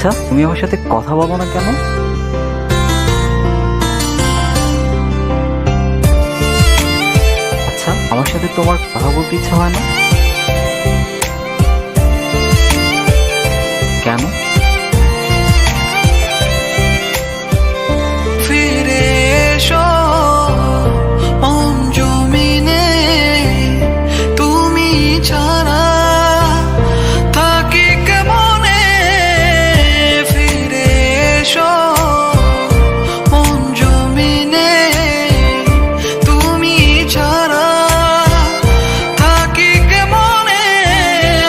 আচ্ছা, তুমি আমার সাথে কথা বলো না কেন? আচ্ছা, আমার সাথে তোমার কথা বলতে ইচ্ছা হয় না কেন? ফিরে এসো মন জমিনে, তুমি ছাড়া থাকি কেমনে। ফিরে এসো মন জমিনে, তুমি ছাড়া থাকি কেমনে।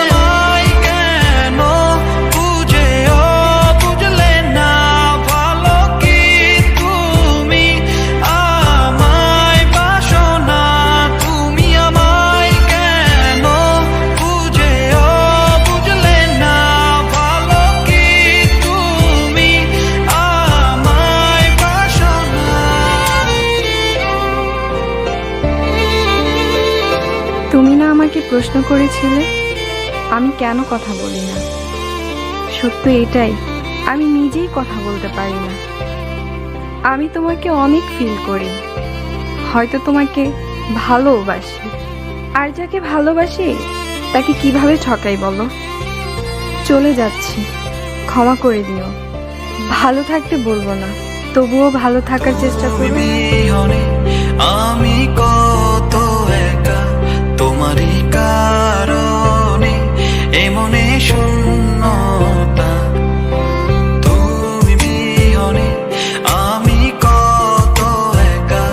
আমায় কেন বুঝেও বুঝলে না, ভালো কি তুমি আমায় বাসো না। তুমি আমায় কেন বুঝেও বুঝলে না, ভালো কি তুমি আমায় বাসো না। তুমি না আমাকে প্রশ্ন করেছিলে আমি কেন কথা বলি না। সত্য এটাই, আমি নিজেই কথা বলতে পারি না। আমি তোমাকে অনেক ফিল করি, হয়তো তোমাকে ভালোবাসি। আর যাকে ভালোবাসি তাকে কিভাবে ঠকাই বলো? চলে যাচ্ছি, ক্ষমা করে দিও। ভালো থাকতে বলবো না, তবুও ভালো থাকার চেষ্টা তুমি করবে। বিহনে আমি কত একা, তোমারই কারণে এমনে শূন্যতা। তুমি বিহনে আমি কত একা,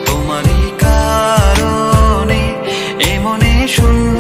তোমারই কারণে এমনে শূন্য